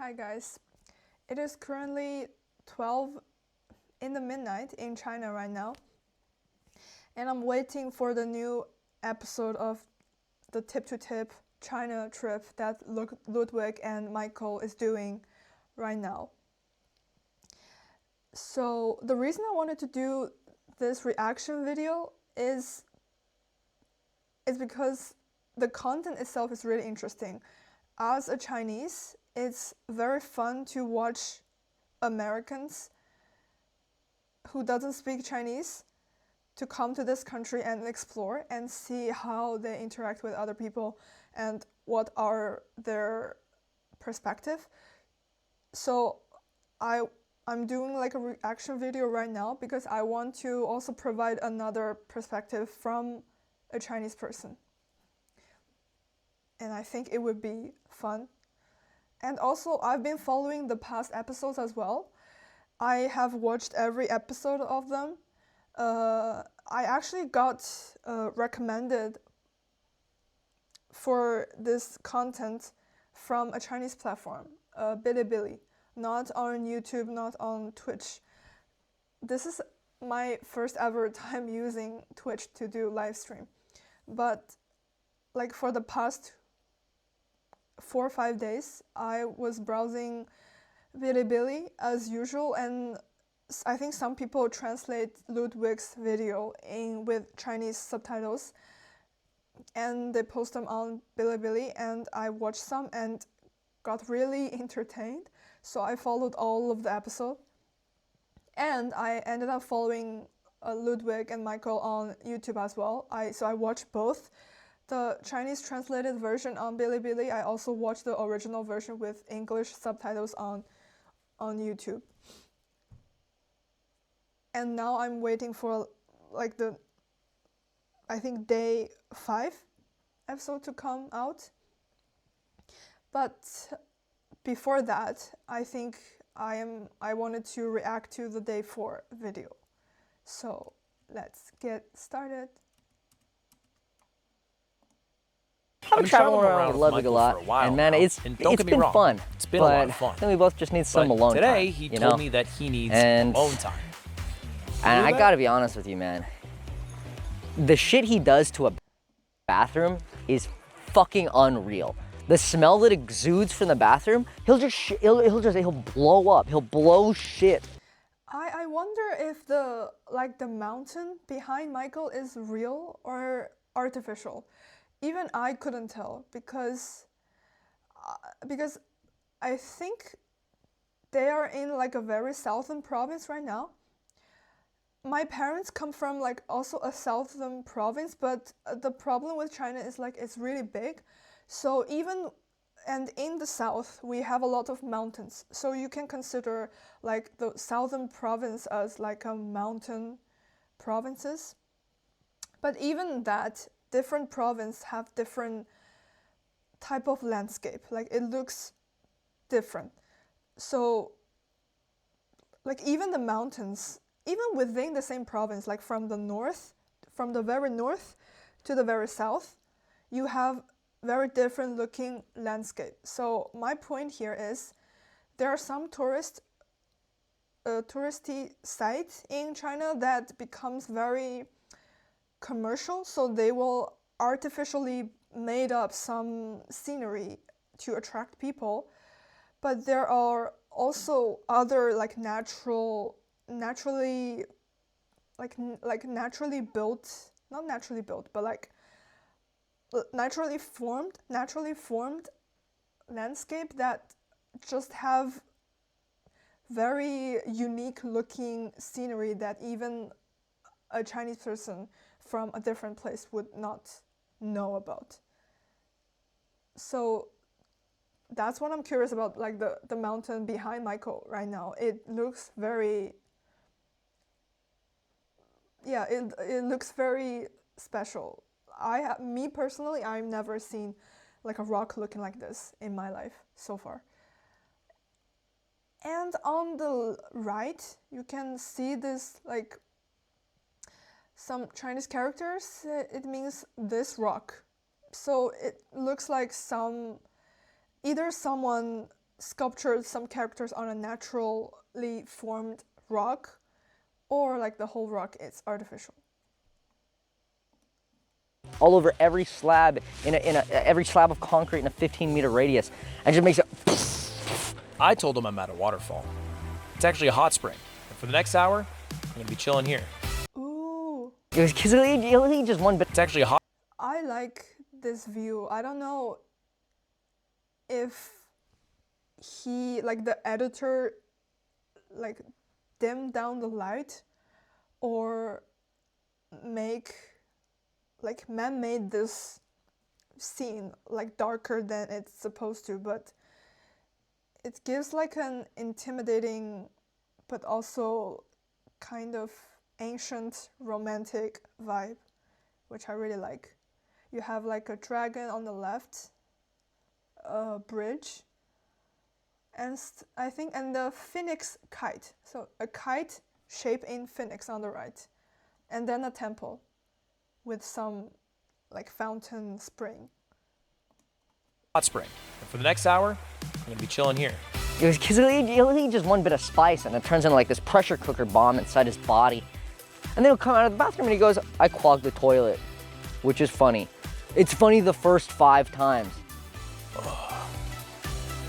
Hi guys, it is currently 12 in the midnight in China right now, and I'm waiting for the new episode of the Tip2Tip China trip that Ludwig and Michael is doing right now. So the reason I wanted to do this reaction video is because the content itself is really interesting. As a Chinese, it's very fun to watch Americans who doesn't speak Chinese to come to this country and explore and see how they interact with other people and what are their perspective. So I'm doing like a reaction video right now because I want to also provide another perspective from a Chinese person. And I think it would be fun. And also, I've been following the past episodes as well. I have watched every episode of them. I actually got recommended for this content from a Chinese platform, Bilibili, not on YouTube, not on Twitch. This is my first ever time using Twitch to do live stream. But like for the past 4 or 5 days, I was browsing Bilibili as usual, and I think some people translate Ludwig's video with Chinese subtitles, and they post them on Bilibili, and I watched some and got really entertained. So I followed all of the episode, and I ended up following Ludwig and Michael on YouTube as well. So I watched both. The Chinese translated version on Bilibili. I also watched the original version with English subtitles on YouTube. And now I'm waiting for like I think day 5 episode to come out. But before that, I think I wanted to react to the day 4 video. So let's get started. I've been traveling around with Ludwig a lot, and man, it's been fun. It's been a lot of fun. I think we both just need some alone time. Today, he told me that he needs alone time. And I gotta be honest with you, man. The shit he does to a bathroom is fucking unreal. The smell that exudes from the bathroom, he'll blow up. He'll blow shit. I wonder if the mountain behind Michael is real or artificial. Even I couldn't tell because I think they are in like a very southern province right now. My parents come from like also a southern province, but the problem with China is like it's really big. So and in the south we have a lot of mountains. So you can consider like the southern province as like a mountain provinces. But even that, different province have different type of landscape. Like it looks different. So like even the mountains, even within the same province, like from the very north to the very south, you have very different looking landscape. So my point here is there are some touristy sites in China that becomes very commercial, so they will artificially made up some scenery to attract people. But there are also other like naturally built, not naturally built, but like naturally formed landscape that just have very unique looking scenery that even a Chinese person from a different place would not know about. So that's what I'm curious about, like the mountain behind Michael right now. It looks very, it looks very special. Me personally, I've never seen like a rock looking like this in my life so far. And on the right, you can see this like some Chinese characters. It means this rock. So it looks like either someone sculptured some characters on a naturally formed rock, or like the whole rock is artificial. All over every slab every slab of concrete in a 15-meter radius, and just makes it. I told him I'm at a waterfall. It's actually a hot spring. And for the next hour, I'm gonna be chilling here. Ooh. Because he just one bit. It's actually a hot. I like this view. I don't know if he, like the editor, like dimmed down the light or man-made this scene like darker than it's supposed to, but it gives like an intimidating but also kind of ancient romantic vibe, which I really like. You have like a dragon on the left, a bridge, and I think and the phoenix kite. So a kite shaped in phoenix on the right, and then a temple with some like fountain spring. Hot spring. And for the next hour, I'm gonna be chilling here. Because he'll eat just one bit of spice and it turns into like this pressure cooker bomb inside his body. And then he'll come out of the bathroom and he goes, I clogged the toilet, which is funny. It's funny the first 5 times. Oh,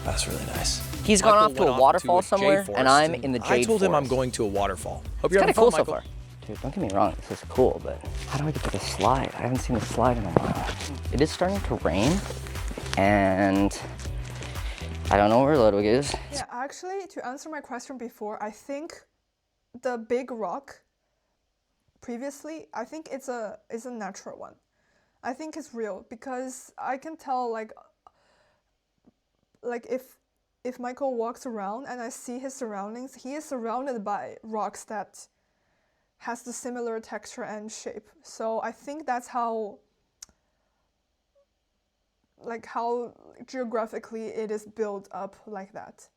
that's really nice. He's gone off to a waterfall somewhere, and I'm in the jade I told him I'm forest. going to a waterfall. Hope It's you're kind of having cool fun, so Michael. far. Dude, don't get me wrong, this is cool, but how do I get to the slide? I haven't seen the slide in a while. It is starting to rain, and I don't know where Ludwig is. Yeah, actually, to answer my question before, I think the big rock previously, I think it's a natural one. I think it's real because I can tell like if Michael walks around and I see his surroundings, he is surrounded by rocks that has the similar texture and shape. So I think that's how geographically it is built up like that.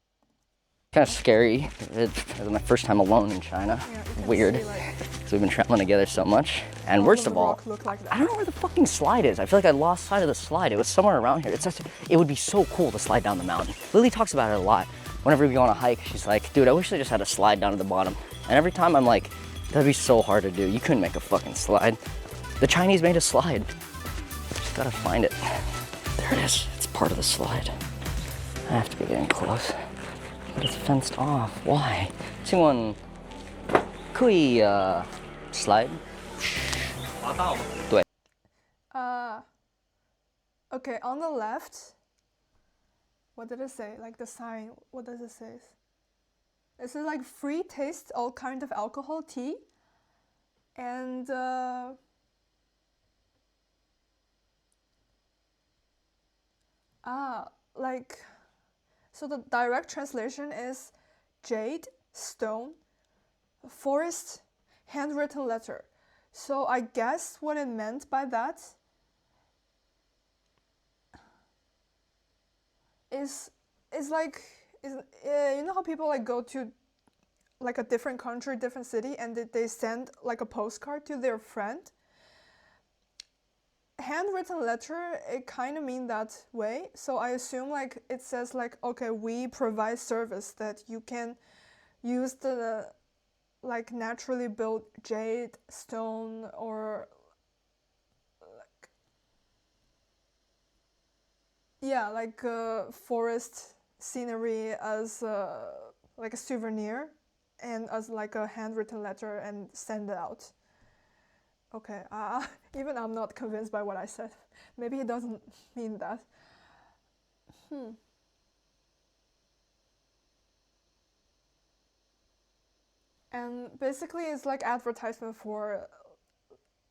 Kind of scary. It was my first time alone in China. Yeah, you can Weird. see, like, So we've been traveling together so much. And all worst of of the all, rock look like that. I don't know where the fucking slide is. I feel like I lost sight of the slide. It was somewhere around here. It would be so cool to slide down the mountain. Lily talks about it a lot. Whenever we go on a hike, she's like, dude, I wish I just had a slide down to the bottom. And every time I'm like, that'd be so hard to do. You couldn't make a fucking slide. The Chinese made a slide. Just gotta find it. There it is. It's part of the slide. I have to be getting close. But it's fenced off. Why? 请问可以slide? 滑道吗？对。 Okay, on the left, what did it say? Like the sign, what does it say? It says like free taste all kind of alcohol, tea, and like, so the direct translation is jade, stone, forest, handwritten letter. So I guess what it meant by that is like you know how people like go to like a different country, different city, and they send like a postcard to their friend. Handwritten letter, it kind of mean that way. So I assume like it says like, okay, we provide service that you can use the like naturally built jade, stone, or like, yeah, like forest scenery as like a souvenir and as like a handwritten letter and send it out. Okay, even I'm not convinced by what I said. Maybe it doesn't mean that. And basically it's like advertisement for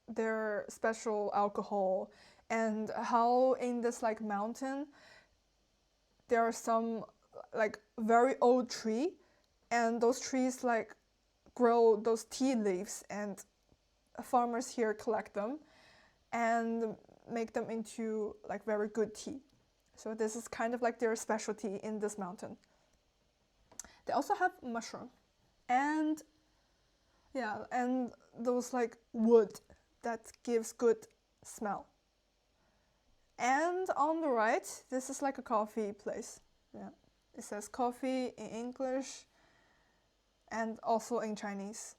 their special alcohol and how in this like mountain there are some like very old tree and those trees like grow those tea leaves and farmers here collect them and make them into like very good tea. So this is kind of like their specialty in this mountain. They also have mushroom and yeah, and those like wood that gives good smell. And on the right, this is like a coffee place. Yeah, It says coffee in English and also in Chinese.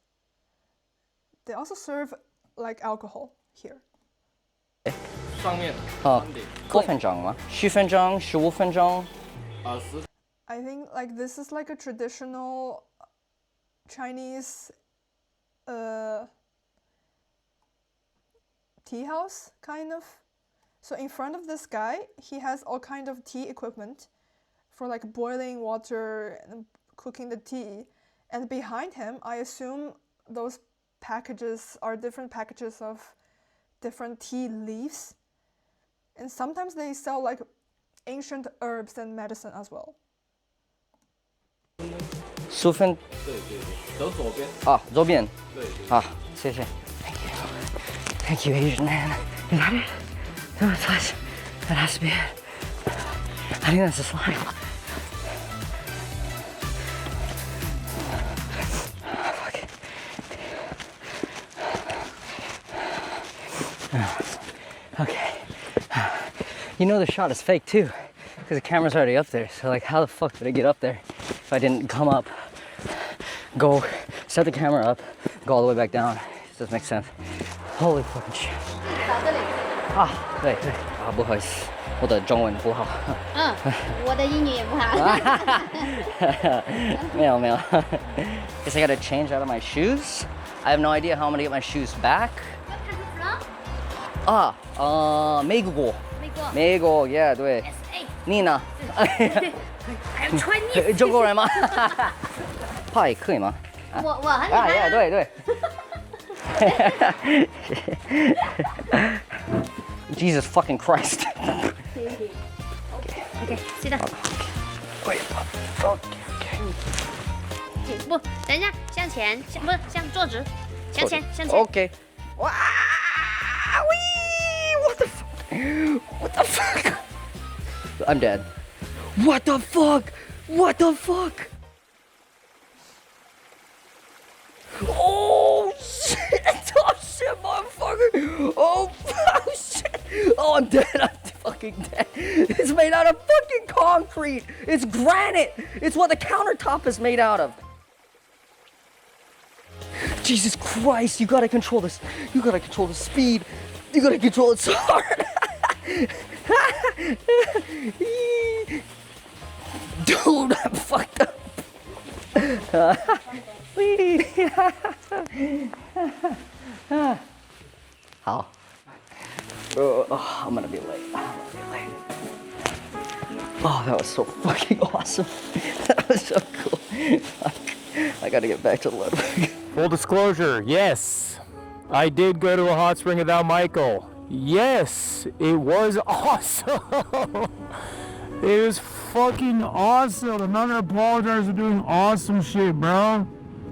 They also serve like alcohol here. 上面多分钟吗？10分钟、15分钟。I think like this is like a traditional Chinese tea house kind of. So in front of this guy, he has all kind of tea equipment for like boiling water and cooking the tea. And behind him, I assume those packages are different packages of different tea leaves. And sometimes they sell like ancient herbs and medicine as well. 10分走左边。啊，右边。对。啊，谢谢。Thank you, Asian man. Is that it? No, it's less. That has to be it. I think that's the slime. Fuck. Okay. You know the shot is fake too, because the camera's already up there. So like, how the fuck did I get up there if I didn't come up, go, set the camera up, go all the way back down? It doesn't make sense. Holy fucking shit. 啊，对对，啊，不好意思，我的中文不好。我的英语也不好。没有没有。Guess I gotta change out of my shoes. I have no idea how I'm gonna get my shoes back. 啊，美国。美国 ，yeah， 对。你呢？中国人吗？怕也可以吗？我很啊，yeah， 对对。Jesus fucking Christ. OK， 是的。Wait, okay. 不，等一下，向前，不是向坐直，向前，向前。 Okay. Wow! What the fuck? What the fuck? I'm dead. What the fuck? What the fuck? Oh shit! Oh shit, motherfucker! Oh shit! Oh, I'm dead. I'm fucking dead. It's made out of fucking concrete. It's granite. It's what the countertop is made out of. Jesus Christ! You gotta control this. You gotta control the speed. You gotta control it so hard. Dude, I'm fucked up. How? I'm gonna be late. Oh, that was so fucking awesome. That was so cool. I gotta get back to Ludwig. Full disclosure, yes, I did go to a hot spring without Michael. Yes, it was awesome. It was fucking awesome. I'm not gonna apologize for doing awesome shit, bro.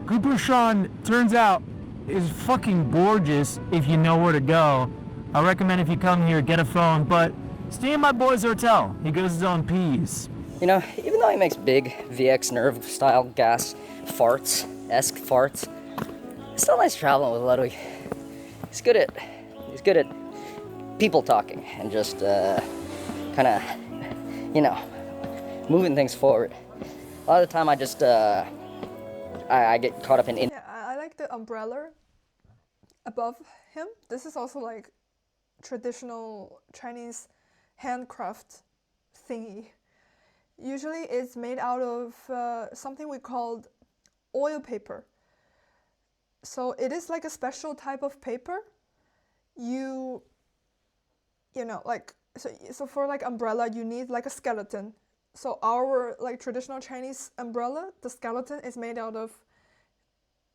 Cooper Sean, turns out, is fucking gorgeous if you know where to go. I recommend if you come here, get a phone, but stay in my boy's hotel. He goes his own peas. You know, even though he makes big VX Nerve style gas farts-esque farts, it's still nice traveling with Ludwig. He's good at people talking and just kind of, you know, moving things forward. A lot of the time I just I get caught up in. Yeah, I like the umbrella above him. This is also like traditional Chinese handcraft thingy. Usually it's made out of something we called oil paper. So it is like a special type of paper. You know, like, so for like umbrella, you need like a skeleton. So our like traditional Chinese umbrella, the skeleton is made out of,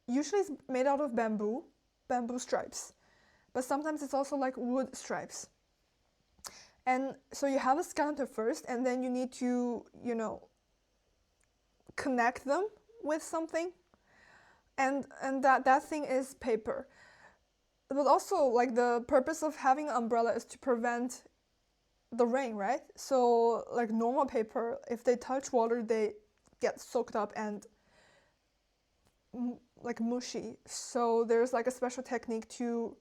usually it's made out of bamboo stripes. But sometimes it's also like wood stripes. And so you have a skeleton first, and then you need to, you know, connect them with something. And that thing is paper. But also, like, the purpose of having an umbrella is to prevent the rain, right? So, like, normal paper, if they touch water, they get soaked up and like mushy. So there's like a special technique to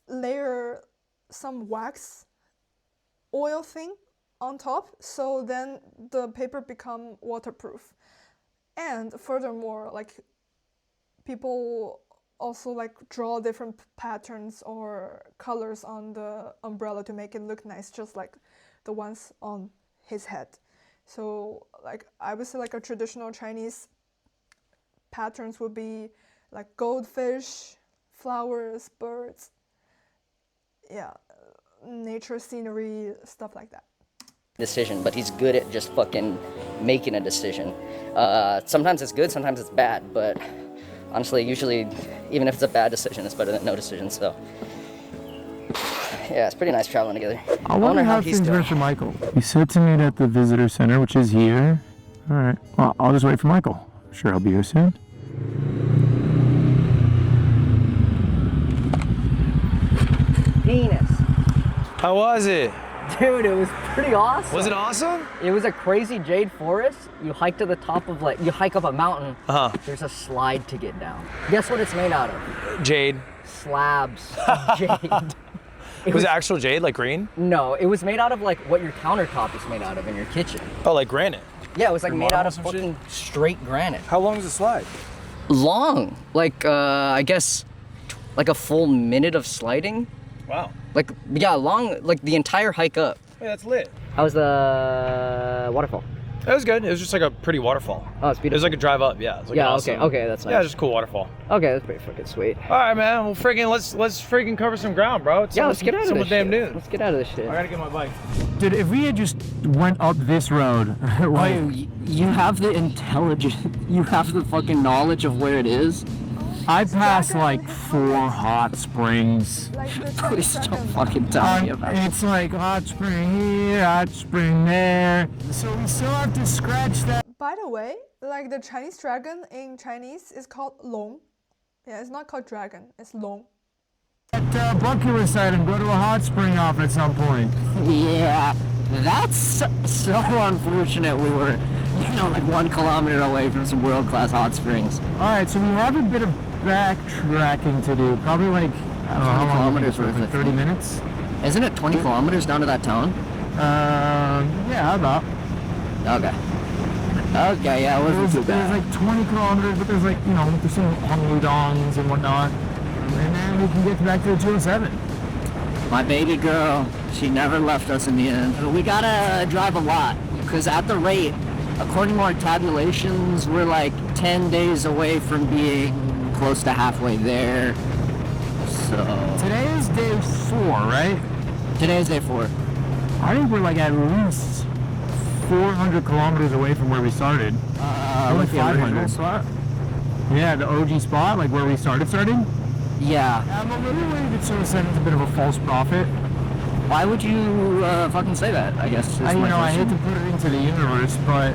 layer some wax oil thing on top, so then the paper become waterproof. And furthermore, like people also like draw different patterns or colors on the umbrella to make it look nice, just like the ones on his head. So like I would say like a traditional Chinese patterns would be like goldfish, flowers, birds, yeah, nature scenery, stuff like that. Decision, but he's good at just fucking making a decision. Sometimes it's good, sometimes it's bad, but honestly, usually, even if it's a bad decision, it's better than no decision, so. Yeah, it's pretty nice traveling together. I wonder how he's things doing. went for Michael. He said to meet at the visitor center, which is here. All right, well, I'll just wait for Michael. I'm sure he'll be here soon. Penis. How was it? Dude, it was pretty awesome. Was it awesome? It was a crazy jade forest. You hike to the top of you hike up a mountain. There's a slide to get down. Guess what it's made out of? Jade. Slabs of jade. Was it actual jade, like green? No, it was made out of like what your countertop is made out of in your kitchen. Oh, like granite. Yeah, it was like made out of marble or some fucking straight granite. How long was the slide? Long, like I guess like a full minute of sliding. Wow. Like, yeah, long, like the entire hike up. Yeah, that's lit. How was the waterfall? It was good. It was just like a pretty waterfall. Oh, it's It beautiful. was like a drive up, yeah. It was like Yeah, awesome. okay, that's nice. Yeah, just a cool waterfall. Okay, that's pretty fucking sweet. All right, man. Well, freaking let's freaking cover some ground, bro. It's Yeah, let's get out of almost this damn shit. noon. Let's get out of this shit. I gotta get my bike. Dude, if we had just went up this road, like, You have the intelligence, you have the fucking knowledge of where it is. I passed like 4 hot springs. Like the Please Chinese don't dragon. fucking tell me about it. It's like hot spring here, hot spring there. So we still have to scratch that. By the way, like the Chinese dragon in Chinese is called long. Yeah, it's not called dragon, it's long. Bucket list item, go to a hot spring off at some point. Yeah, that's so unfortunate. We were, like 1 kilometer away from some world-class hot springs. Alright, so we have a bit of backtracking to do. Probably like, I don't know, how long kilometers it worth, like I 30 think. minutes? Isn't it 20 kilometers down to that town? Yeah, how about? Okay. Okay, yeah, it wasn't too There's bad. like 20 kilometers, but there's like, there's some Hongudongs and whatnot. And then we can get back to the 207. My baby girl, she never left us in the end. We gotta drive a lot, because at the rate, according to our tabulations, we're like 10 days away from being close to halfway there. So, Today is day 4, right? today is day 4. I think we're like at least 400 kilometers away from where we started. Like the original spot? Yeah, the OG spot, like where we started. Yeah. I'm a little worried that 207 is a bit of a false prophet. Why would you fucking say that, I guess? I hate to put it into the universe, but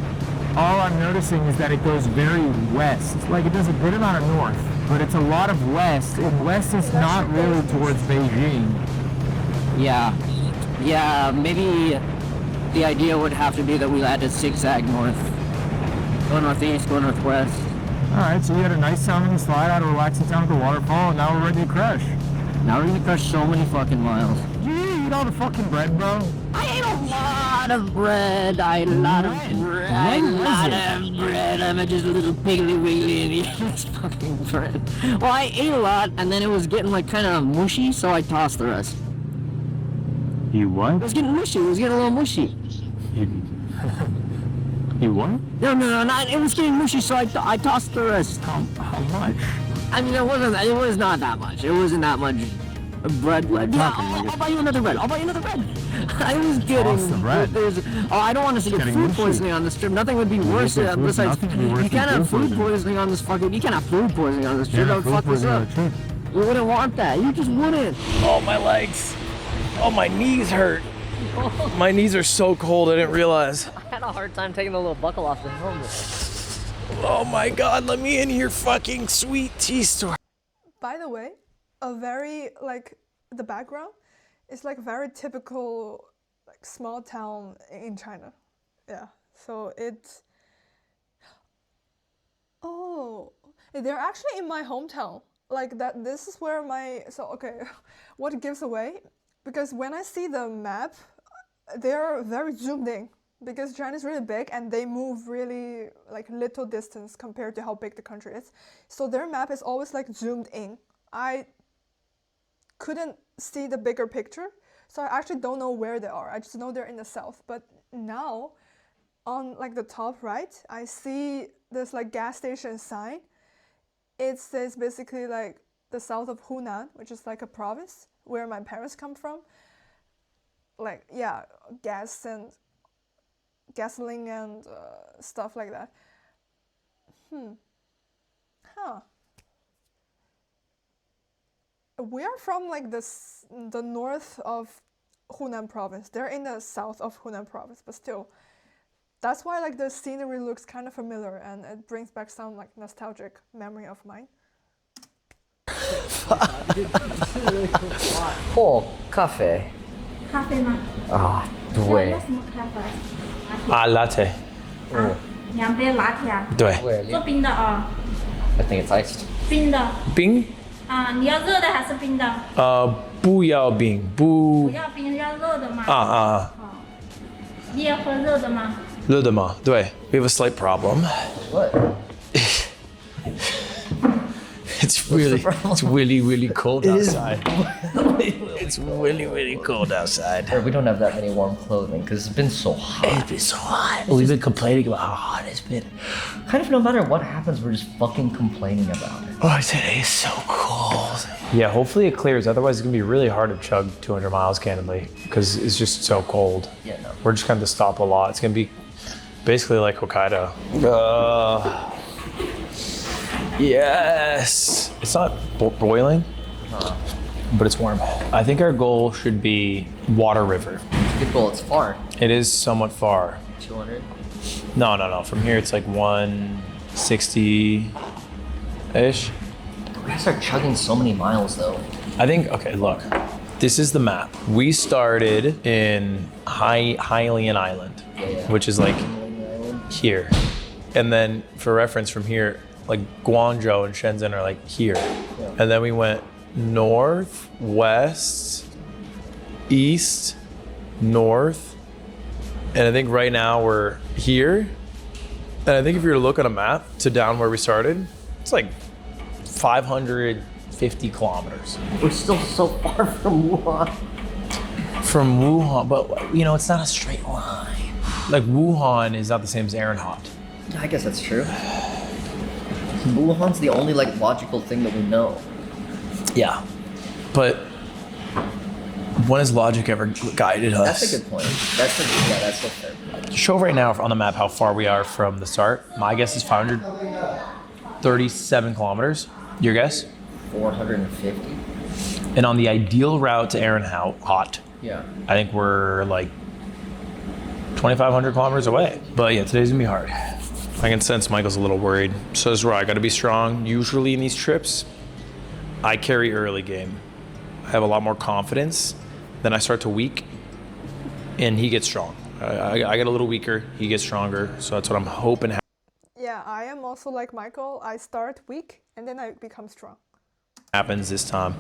all I'm noticing is that it goes very west. Like it does a good amount of north, but it's a lot of west, and west is not really towards Beijing. Yeah. Yeah, maybe the idea would have to be that we had to zigzag north. Go northeast, go northwest. Alright, so we had a nice sounding slide out of relaxing town at the waterfall, and now we're ready to crash. Now we're gonna crush so many fucking miles. Did you eat all the fucking bread, bro? I ate a lot of bread. I ate a lot of bread. I'm just a little piggly wiggly and eating this fucking bread. Well, I ate a lot, and then it was getting like kind of mushy, so I tossed the rest. You what? It was getting mushy. It was getting a little mushy. You what? No, not. It was getting mushy, so I tossed the rest. How much? I mean, it was not that much. It wasn't that much bread. Yeah, I'll buy you another bread. I was kidding. Toss the bread. I don't want to get Getting food mushy. poisoning on this trip. Nothing would be worse there's besides nothing to be worse you can't than have food food poisoning on this fucking. You can't have food poisoning on this trip. Yeah, Don't fuck this up. We wouldn't want that. You just wouldn't. Oh, my legs. Oh, my knees hurt. My knees are so cold, I didn't realize. I had a hard time taking the little buckle off the helmet. Oh my god, let me in your fucking sweet tea store. By the way, a very like the background is like very typical like small town in China. Yeah. So it's they're actually in my hometown. Like that this is where my what gives away? Because when I see the map, they're very zoomed in because China is really big and they move really like little distance compared to how big the country is. So their map is always like zoomed in. I couldn't see the bigger picture, so I actually don't know where they are. I just know they're in the south. But now, on like the top right, I see this like gas station sign. It says basically like the south of Hunan, which is like a province where my parents come from. Like, yeah, gas and gasoline and stuff like that. We're from like the north of Hunan province. They're in the south of Hunan province, but still, that's why like the scenery looks kind of familiar and it brings back some like nostalgic memory of mine. Oh, 咖啡。咖啡吗？啊，对要什么咖啡？啊，latte。2杯拿铁啊？对。做冰的啊。I think it's iced. 冰的。冰？啊，你要热的还是冰的？不要冰，不。不要冰，要热的吗？啊。你也喝热的吗？热的吗？对。We have a slight problem. What? It's really cold outside. It's really cold outside. We don't have that many warm clothing because it's been so hot. It's been so hot. We've been complaining about how hot it's been. Kind of no matter what happens, we're just fucking complaining about it. Oh, today is so cold. Yeah, hopefully it clears. Otherwise, it's gonna be really hard to chug 200 miles, candidly, because it's just so cold. Yeah, no. We're just gonna have to stop a lot. It's gonna be basically like Hokkaido. Yes. It's not boiling, but it's warm. I think our goal should be Water River. Good goal. It's far. It is somewhat far. 200. No. From here, it's like 160-ish. We gotta start chugging so many miles though. I think, okay, look. This is the map. We started in Hainan Island, which is like here. And then for reference from here, like Guangzhou and Shenzhen are like here. Yeah. And then we went north, west, east, north. And I think right now we're here. And I think if you were to look on a map to down where we started, it's like 550 kilometers. We're still so far from Wuhan. From Wuhan, but you know, it's not a straight line. Like Wuhan is not the same as Ehrenhaupt. I guess that's true. Wuhan's the only like logical thing that we know. Yeah, but when has logic ever guided us? That's a good point. That's a fair point. Show right now on the map how far we are from the start. My guess is 537 kilometers. Your guess? 450. And on the ideal route to Ehrenhaupt, Yeah. I think we're like 2,500 kilometers away. But yeah, today's gonna be hard. I can sense Michael's a little worried. So is Roy. I gotta be strong. Usually in these trips, I carry early game. I have a lot more confidence. Then I start to weak, and he gets strong. I get a little weaker, he gets stronger. So that's what I'm hoping. Yeah, I am also like Michael. I start weak and then I become strong. Happens this time.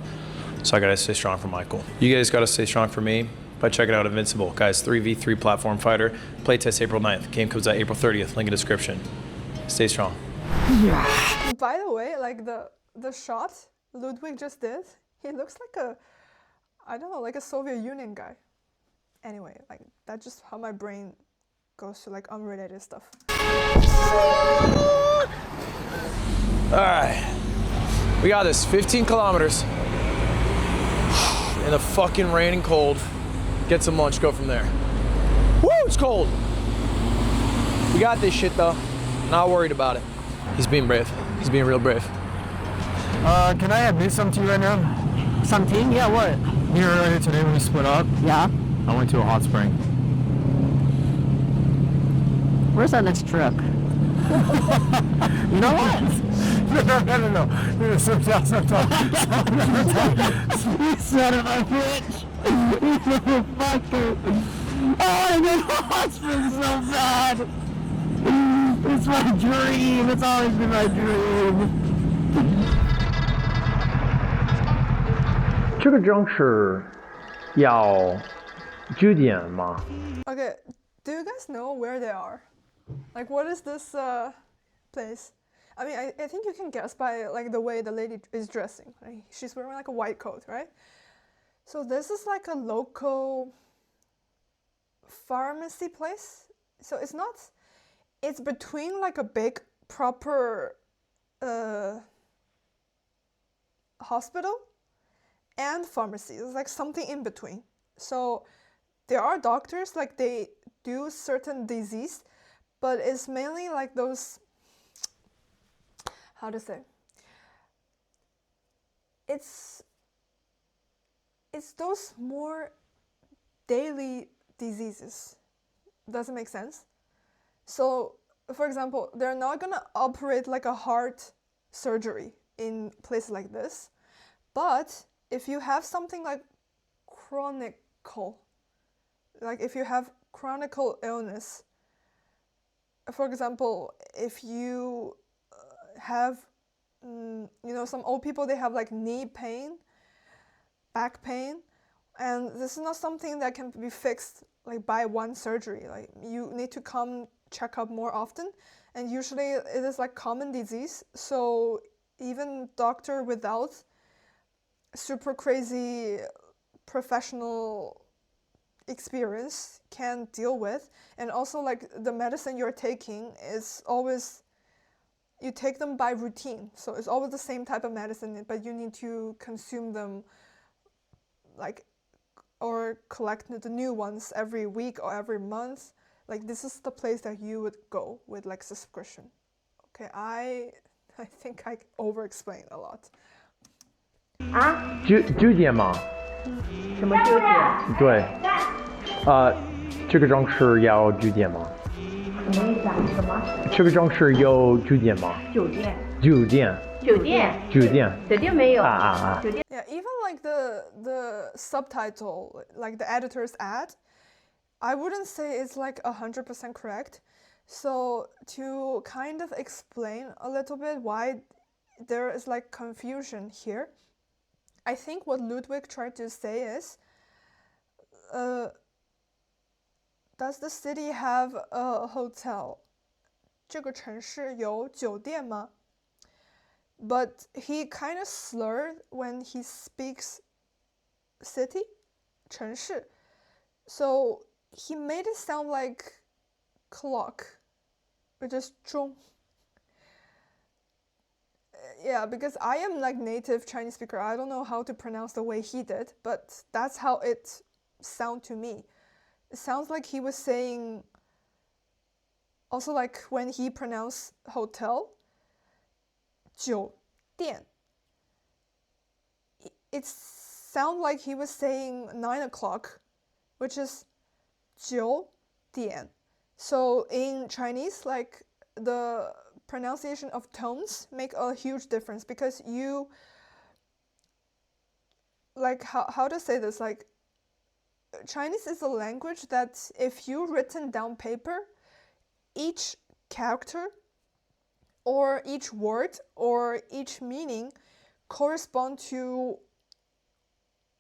So I gotta stay strong for Michael. You guys gotta stay strong for me by checking out Invincible. Guys, 3v3 platform fighter. Playtest April 9th. Game comes out April 30th. Link in description. Stay strong. By the way, like the shot Ludwig just did, he looks like I don't know, like a Soviet Union guy. Anyway, like that's just how my brain goes to like unrelated stuff. All right. We got this. 15 kilometers. In the fucking rain and cold. Get some lunch, go from there. Woo, it's cold. We got this shit though. Not worried about it. He's being brave. He's being real brave. Can I admit something right now? Something? Yeah, what? You know, earlier today when we split up, Yeah? I went to a hot spring. Where's our next trip? You know what? No. Stop. You son of a bitch! You motherfucker! Oh, I want to go to hot springs so bad! It's my dream! It's always been my dream! 这个 juncture 要据点吗？ Okay, do you guys know where they are? Like, what is this place? I mean, I think you can guess by like the way the lady is dressing. Like, she's wearing like a white coat, right? So this is like a local pharmacy place. So it's not. It's between like a big proper hospital and pharmacy. It's like something in between. So there are doctors, like they do certain disease, but it's mainly like those, how to say, it's those more daily diseases. Does it make sense? So for example, they're not gonna operate like a heart surgery in places like this, but if you have something like chronical, like if you have chronic illness, for example, if you have, you know, some old people, they have like knee pain, back pain, and this is not something that can be fixed like by one surgery. Like you need to come check up more often, and usually it is like common disease, so even doctor without super crazy professional experience can deal with. And also like the medicine you're taking is always, you take them by routine, so it's always the same type of medicine, but you need to consume them like, or collect the new ones every week or every month. Like this is the place that you would go with like subscription. Okay, I think I over explained a lot. 据点吗？什么纠结？对，这个装饰要据点吗？什么意思啊？什么？这个装饰有据点吗？酒店？酒店。酒店？酒店。酒店没有。酒店。Yeah, even like the subtitle, like the editor's ad, I wouldn't say it's like 100% correct. So to kind of explain a little bit why there is like confusion here, I think what Ludwig tried to say is, does the city have a hotel? 这个城市有酒店吗? But he kind of slurred when he speaks city, 城市. So he made it sound like clock, which is 钟. Yeah, because I am like native Chinese speaker. I don't know how to pronounce the way he did, but that's how it sound to me. It sounds like he was saying, also like when he pronounced hotel, 酒店. It sounds like he was saying 9 o'clock, which is 九点. So in Chinese, like the pronunciation of tones make a huge difference, because you, like how to say this, like Chinese is a language that if you written down paper, each character or each word or each meaning correspond to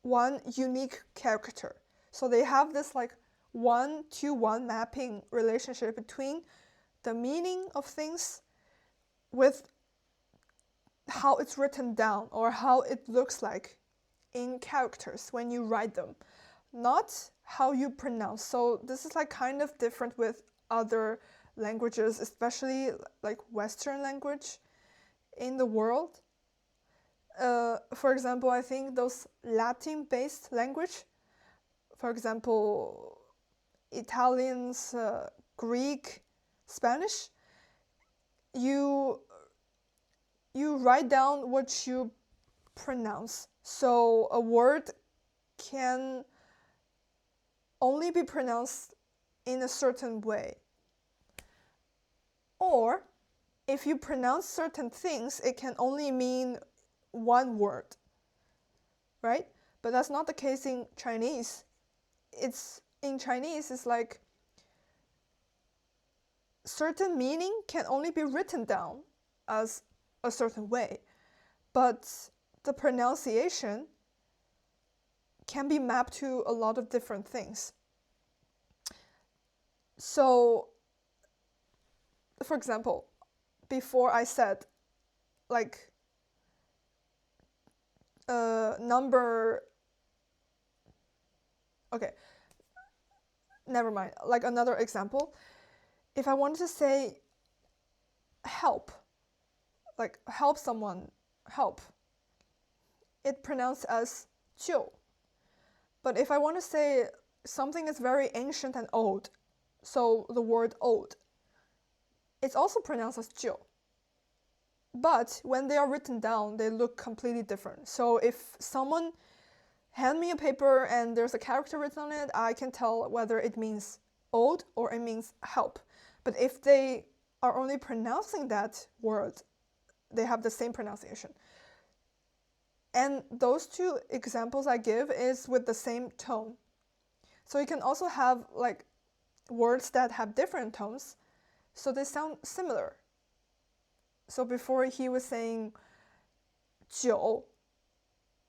one unique character. So they have this like 1-to-1 mapping relationship between the meaning of things with how it's written down or how it looks like in characters when you write them, not how you pronounce. So this is like kind of different with other languages, especially like Western language in the world. For example, I think those Latin-based language, for example, Italians, Greek, Spanish, you write down what you pronounce. So a word can only be pronounced in a certain way. Or if you pronounce certain things, it can only mean one word, right? But that's not the case in Chinese. In Chinese, it's like certain meaning can only be written down as a certain way, but the pronunciation can be mapped to a lot of different things. So, for example, before I said, like, number, okay, never mind. Like another example, if I wanted to say help, like help someone, help, it pronounced as 救. But if I want to say something is very ancient and old, so the word old, it's also pronounced as 旧. But when they are written down, they look completely different. So if someone hand me a paper and there's a character written on it, I can tell whether it means old or it means help. But if they are only pronouncing that word, they have the same pronunciation. And those two examples I give is with the same tone. So you can also have like words that have different tones, so they sound similar. So before he was saying 酒,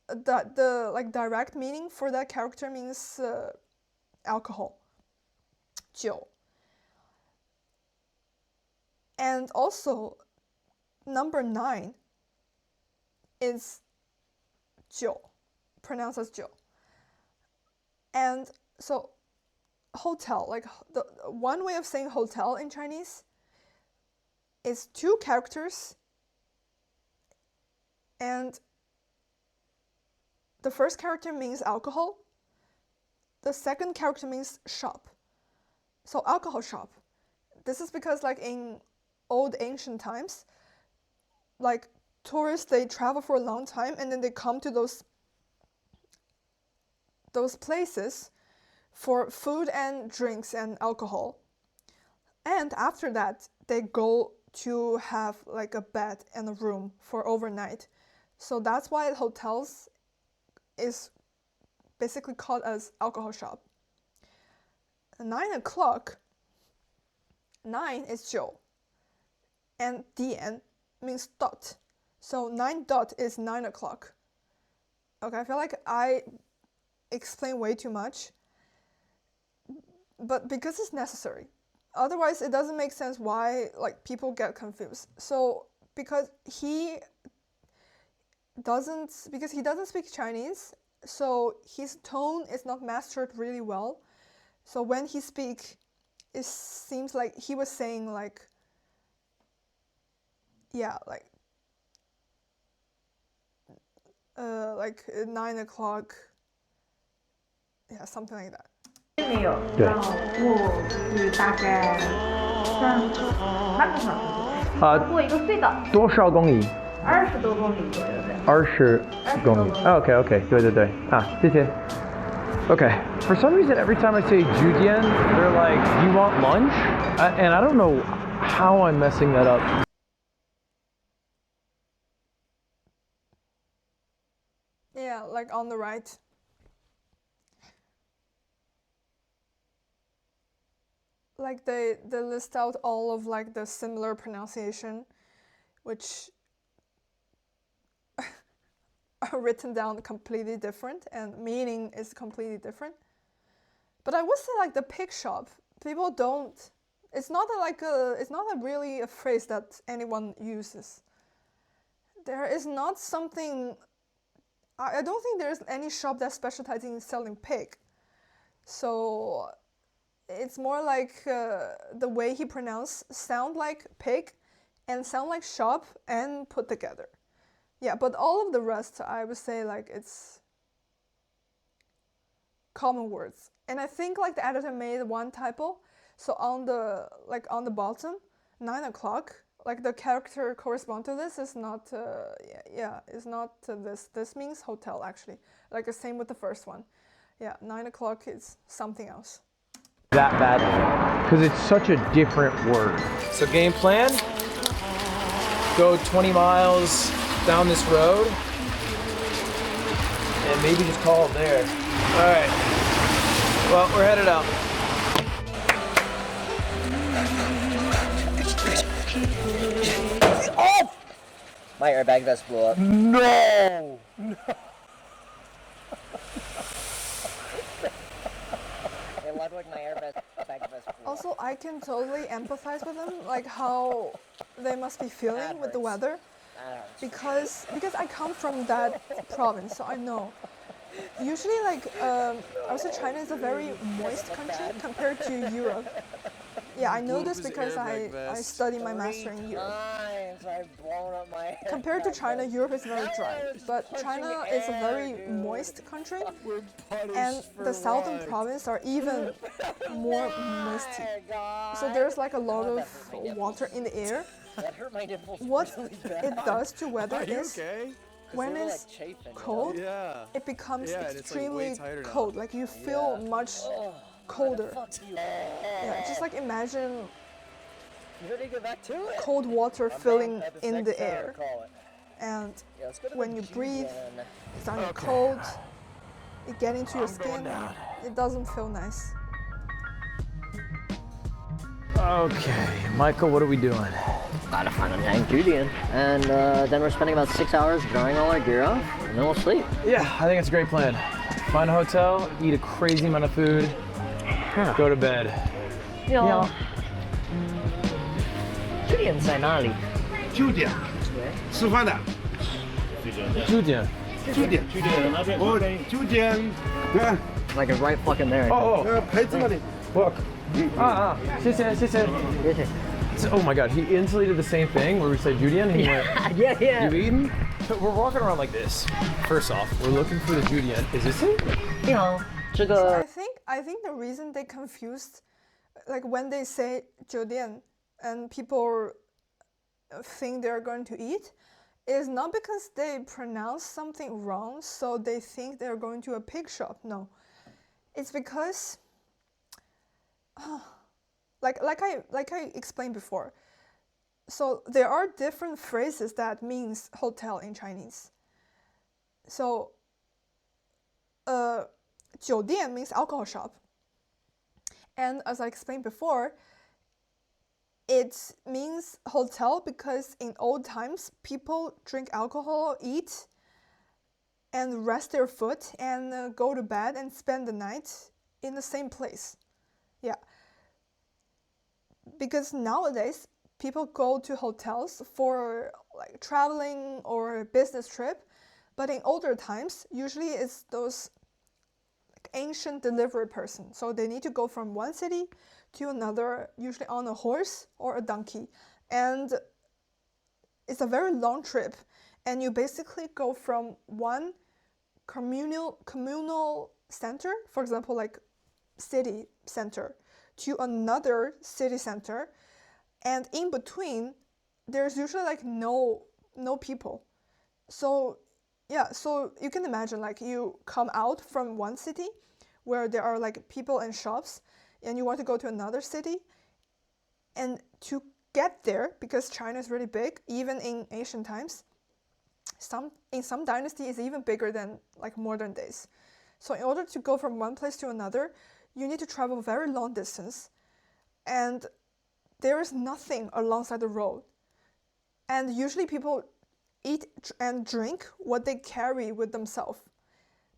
the like direct meaning for that character means alcohol. 酒. And also number 9 is 酒, pronounced as 酒. And so hotel, like the one way of saying hotel in Chinese is 2 characters, and the first character means alcohol, the second character means shop. So alcohol shop. This is because like in old ancient times, like tourists, they travel for a long time and then they come to those places for food and drinks and alcohol. And after that, they go to have like a bed and a room for overnight. So that's why hotels is basically called as alcohol shop. 9 o'clock, 9 is 9, and 点 means dot. So 9 dot is 9 o'clock. Okay, I feel like I explain way too much, but because it's necessary. Otherwise, it doesn't make sense why like people get confused. So because he doesn't speak Chinese, so his tone is not mastered really well. So when he speaks, it seems like he was saying like, yeah, like 9 o'clock, yeah, something like that. 没有，然后是大概半个小时左右。过一个隧道。多少公里20多公里左右的。20公里。OK OK， 对对对啊，谢谢。Okay, for some reason, every time I say Judian, they're like, "Do you want lunch?" And I don't know how I'm messing that up. Yeah, like on the right. Like they list out all of like the similar pronunciation, which are written down completely different and meaning is completely different. But I would say like the pig shop, people don't, it's not really a phrase that anyone uses. There is not something, I don't think there's any shop that's specializing in selling pig. So it's more like the way he pronounced sound like pig and sound like shop and put together. Yeah, but all of the rest, I would say like it's common words. And I think like the editor made one typo. So on the bottom, 9 o'clock, like the character correspond to this is not, it's not this. This means hotel actually. Like the same with the first one. Yeah, 9 o'clock is something else. That bad, because it's such a different word. So game plan, go 20 miles down this road and maybe just call it there. All right, well, we're headed out. Oh! My airbag vest blew up. No! Hey, Ludwig, my airbag vest blew up. Also, I can totally empathize with them, like how they must be feeling with the weather, because I come from that province, so I know. Usually, like also China is a very moist country compared to Europe. Yeah, I know this because I study my master in Europe. Compared to China, Europe is very dry, but China is a very moist country, and the southern province are even more moisty. So there's like a lot of water in the air. What it does to weather is when it's cold, it becomes extremely cold. Like you feel much colder. Yeah, just like imagine cold water filling in the air. And when you breathe, it's on your cold, it gets into your skin, it doesn't feel nice. Okay, Michael, what are we doing? Gotta find a dang Julian. And then we're spending about 6 hours drying all our gear off, and then we'll sleep. Yeah, I think it's a great plan. Find a hotel, eat a crazy amount of food, go to bed. Yeah. Julian 在哪里？ 9点吃饭的。 9点。 9点。我9点。对。 Like it's right fucking there. Oh. 牌子那里。 Look. 谢谢。 Oh my god, he instantly did the same thing where we said Julian and he went, Yeah. You've eaten? So we're walking around like this. First off, we're looking for the Julian. Is this it? 你好，这个 I think the reason they confused, like when they say 酒店 and people think they're going to eat, is not because they pronounce something wrong, so they think they're going to a pig shop. No, it's because, like I explained before. So there are different phrases that means hotel in Chinese. So, 酒店 means alcohol shop. And as I explained before, it means hotel because in old times, people drink alcohol, eat, and rest their foot, and go to bed and spend the night in the same place. Yeah. Because nowadays, people go to hotels for like traveling or business trip, but in older times, usually it's those ancient delivery person. So they need to go from one city to another, usually on a horse or a donkey. And it's a very long trip. And you basically go from one communal center, for example, like city center, to another city center. And in between, there's usually like no people. So yeah, so you can imagine like you come out from one city where there are like people and shops, and you want to go to another city. And to get there, because China is really big, even in ancient times, in some dynasties it's even bigger than like modern days. So in order to go from one place to another, you need to travel very long distance, and there is nothing alongside the road. And usually people eat and drink what they carry with themselves.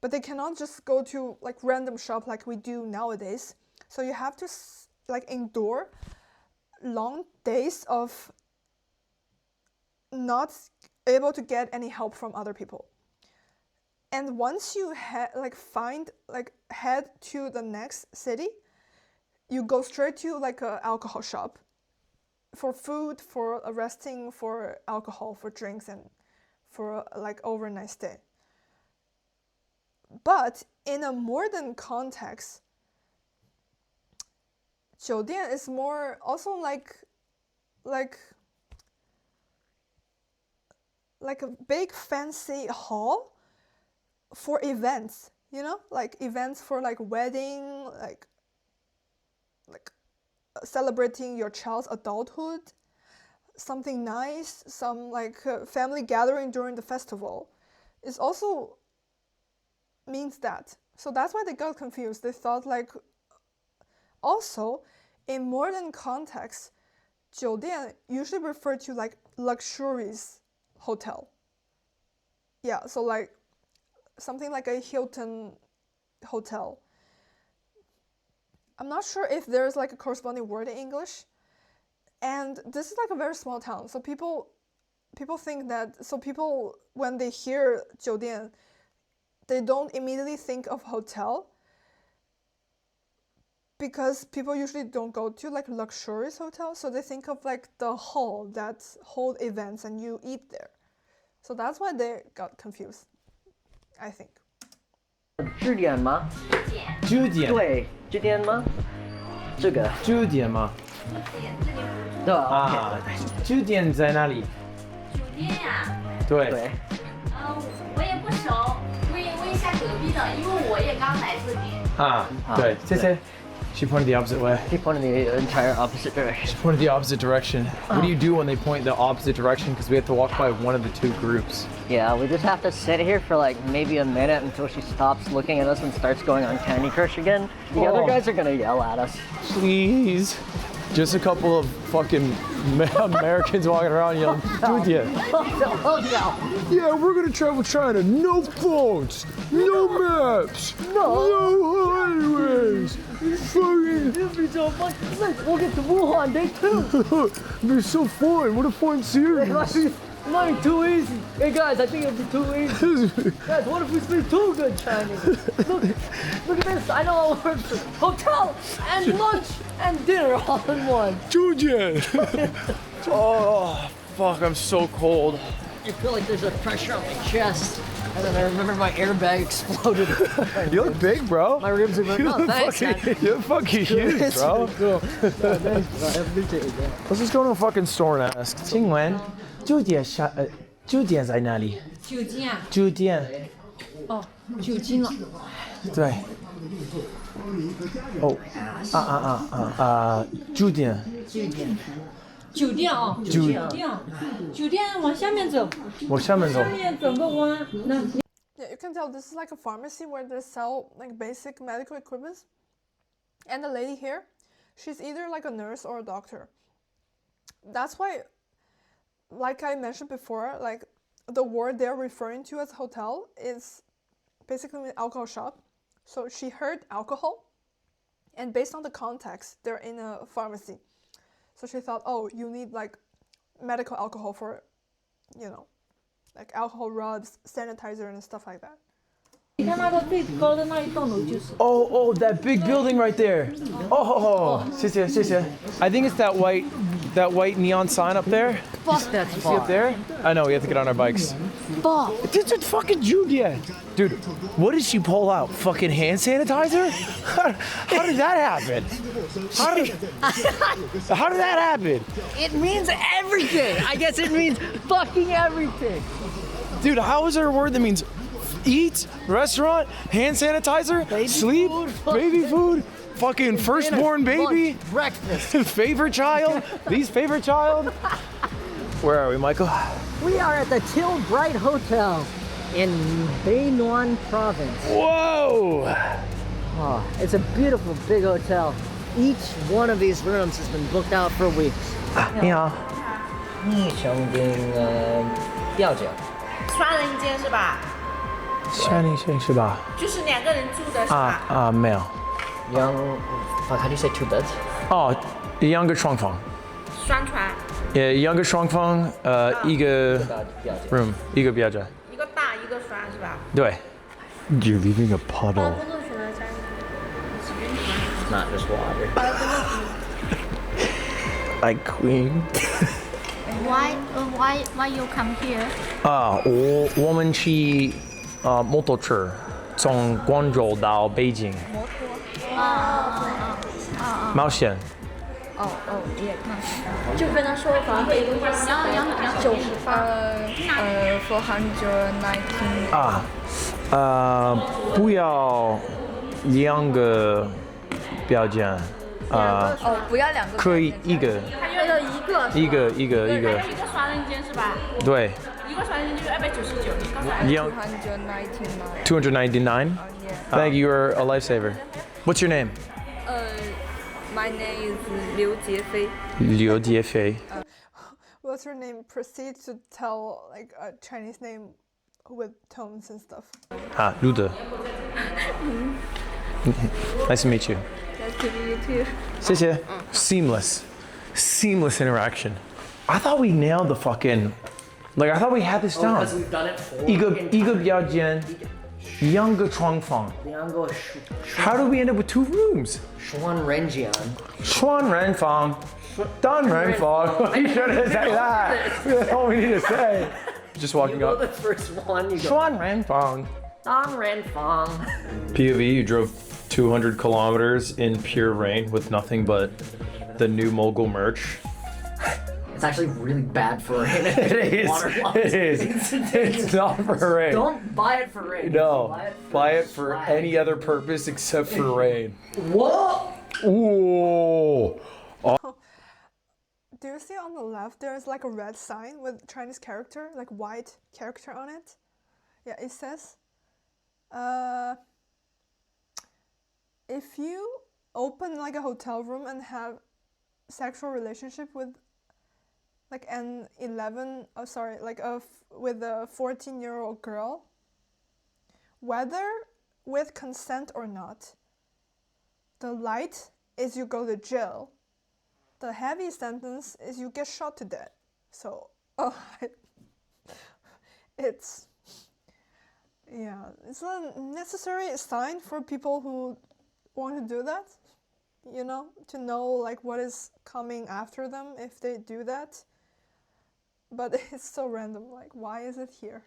But they cannot just go to like random shop like we do nowadays. So you have to like endure long days of not able to get any help from other people. And once you head to the next city, you go straight to like an alcohol shop for food, for resting, for alcohol, for drinks, and for like overnight stay. But in a modern context, 酒店 is more also like a big fancy hall for events, you know, like events for like wedding, like celebrating your child's adulthood, something nice, some like family gathering during the festival. It also means that. So that's why they got confused. They thought like, also in modern context, 酒店 usually refer to like luxurious hotel. Yeah, so like something like a Hilton hotel. I'm not sure if there's like a corresponding word in English. And this is like a very small town, so people think that, so people, when they hear 酒店, they don't immediately think of hotel, because people usually don't go to like luxurious hotels, so they think of like the hall that hold events and you eat there. So that's why they got confused, I think. 据点吗？据点。对，据点吗？这个。据点吗？对吧？啊，据点在哪里？酒店呀？对。对。我也不熟，问一下隔壁的，因为我也刚来这里。啊，对，谢谢。She pointed the opposite way. He pointed the entire opposite direction. She pointed the opposite direction. What do you do when they point the opposite direction? Because we have to walk by one of the two groups. Yeah, we just have to sit here for like maybe a minute until she stops looking at us and starts going on Candy Crush again. The other guys are gonna yell at us. Please. Just a couple of fucking Americans walking around yelling, "Dude, yeah, we're gonna travel China. No phones, no maps, no highways. Fucking, It'll be so fun. We'll get to Wuhan day 2. it'll be so fun. What a fun series." It might be too easy. Hey guys, I think it'll be too easy. Guys, what if we speak 2 good Chinese? Look at this. I know it works. Hotel and lunch and dinner all in one. Jujian. Oh, fuck, I'm so cold. I feel like there's a pressure on my chest. And then I remember my airbag exploded. You look big, bro. My ribs are going, oh, thanks, man. You look fucking huge, bro. Cool. Thanks, bro. I appreciate it, man. Let's just go to a fucking store and ask. 请问酒店在哪里？酒店啊？酒店。哦，酒精了。对。哦。酒店。酒店啊，酒店往下面走。往下面走。下面转个弯，那。Yeah, you can tell this is like a pharmacy where they sell like basic medical equipment. And the lady here, she's either like a nurse or a doctor. That's why, like I mentioned before, like the word they're referring to as hotel is basically an alcohol shop. So she heard alcohol, and based on the context, they're in a pharmacy. So she thought, oh, you need like medical alcohol for, you know, like alcohol rubs, sanitizer, and stuff like that. Oh, that big building right there. Oh, 谢谢. I think it's that white neon sign up there. Fuck, that's See up there? I know, we have to get on our bikes. Fuck. This is fucking Julia. Dude, what did she pull out? Fucking hand sanitizer? How did that happen? How did that happen? It means everything. I guess it means fucking everything. Dude, how is there a word that means eat, restaurant, hand sanitizer, baby sleep, food, baby food, fucking firstborn baby, lunch, breakfast, favorite child, least favorite child? Where are we, Michael? We are at the Till Bright Hotel in Beinuan Province. Whoa! Oh, it's a beautiful big hotel. Each one of these rooms has been booked out for weeks. 你好。一生跟调酒。双人间是吧？双人间是吧？就是2个人住的是吧？没有。How do you say 2 beds? 哦，2个床房。双床。2个床房，一个 room， 一个标准。一个大一个双是吧？对。You're leaving a puddle. It's not just water. Like queen. Why you come here? 我们去摩托车从广州到北京。冒险。也冒险。就跟他说房费419。不要2个标间。不要2个。可以一个。还有一个。一个。一个双人间是吧？对。一个双人间就299。299. Thank you. You're a lifesaver. What's your name? My name is 刘杰飞. Liu Jiefei. What's your name? Proceed to tell like a Chinese name with tones and stuff. Lude. Nice to meet you. Nice 谢谢. Seamless interaction. I thought we nailed the fucking, like I thought we had this down. Because we've done it for 一个比较间，两个床房. How do we end up with 2 rooms? 双人间。双人房，单人房. You shouldn't say that. That's all we need to say. Just walking up. The first one, you go. 双人房. 单人房. POV, you drove 200 kilometers in pure rain with nothing but the new Mogul merch. It's actually really bad for rain. It is. It is. It's not for rain. Don't buy it for rain. No. Buy it for any other purpose except for rain. Whoa! Ooh. Do you see on the left there's like a red sign with Chinese character, like white character on it? Yeah, it says, if you open like a hotel room and have sexual relationship with like an with a 14-year-old girl, whether with consent or not, the light is you go to jail. The heavy sentence is you get shot to death. So, it's a necessary sign for people who want to do that, you know, to know like what is coming after them if they do that. But it's so random, like why is it here?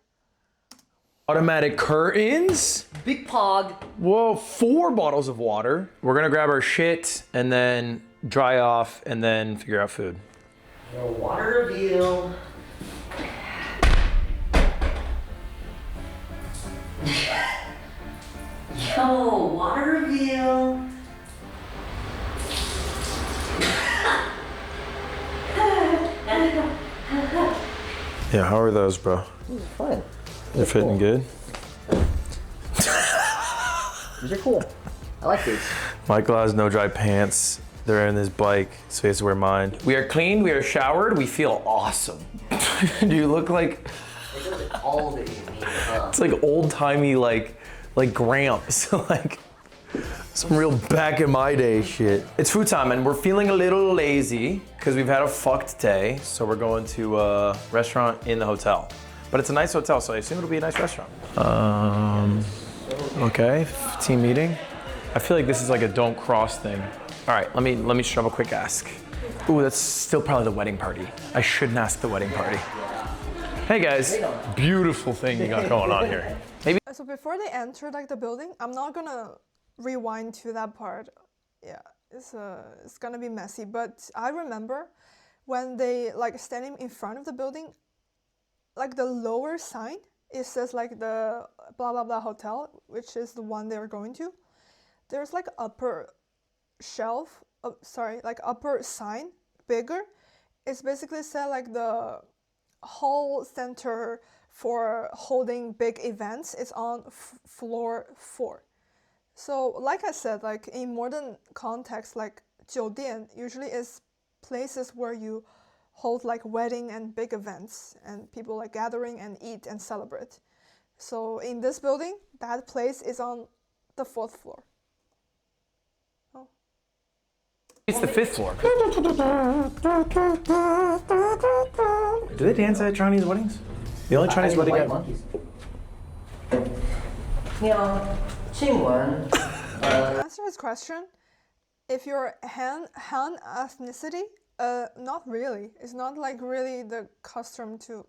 Automatic curtains. Big pog. Whoa, 4 bottles of water. We're gonna grab our shit and then dry off and then figure out food. Your water reveal. Yo, water reveal. Yeah, how are those, bro? Fine. They're fitting cool. good? These are cool. I like these. Michael has no dry pants. They're in his bike, so he has to wear mine. We are clean, we are showered, we feel awesome. You look like... All that you need, huh? It's like old-timey, like Gramps. Like some real back in my day shit. It's food time and we're feeling a little lazy because we've had a fucked day. So we're going to a restaurant in the hotel. But it's a nice hotel, so I assume it'll be a nice restaurant. Okay, team meeting. I feel like this is like a don't cross thing. All right, let me shove a quick ask. Ooh, that's still probably the wedding party. I shouldn't ask the wedding party. Hey guys, beautiful thing you got going on here. Maybe. So before they enter like the building, I'm not gonna rewind to that part. Yeah, it's gonna be messy. But I remember when they like standing in front of the building, like the lower sign, it says like the blah blah blah hotel, which is the one they're going to. There's like upper shelf, like upper sign, bigger. It's basically said like the whole center for holding big events is on floor 4. So like I said, like in modern context, like 酒店 usually is places where you hold like wedding and big events and people like gathering and eat and celebrate. So in this building, that place is on the 4th floor. Oh. It's the 5th floor. Do they dance at Chinese weddings? The only Chinese wedding I... To answer his question, if you're Han ethnicity, not really. It's not like really the custom to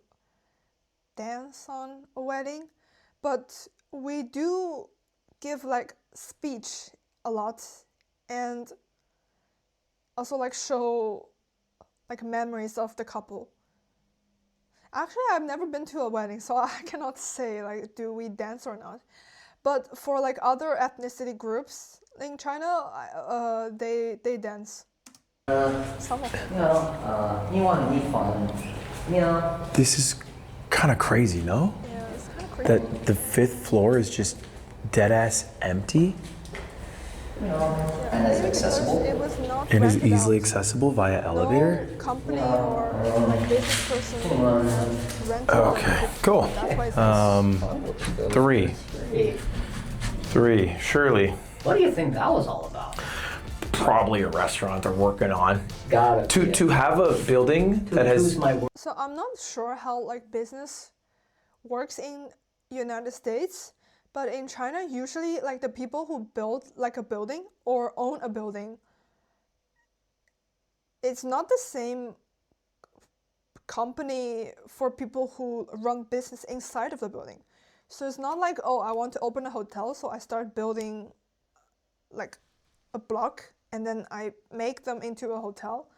dance on a wedding, but we do give like speech a lot and also like show like memories of the couple. Actually, I've never been to a wedding, so I cannot say like do we dance or not. But for like other ethnicity groups in China, they dance. Some of them. This is kind of crazy, no? Yeah, it's kind of crazy. That the 5th floor is just dead ass empty. And it's accessible. It was not And is rented easily out. accessible via elevator. No company or like business person rented out. Okay, cool. That's why 3. Shirley. What do you think that was all about? probably a restaurant they're working on. Got it. To have a building that has. So I'm not sure how like business works in United States, but in China, usually like the people who build like a building or own a building, it's not the same company for people who run business inside of the building. So it's not like, oh, I want to open a hotel, so I start building like a block and then I make them into a hotel.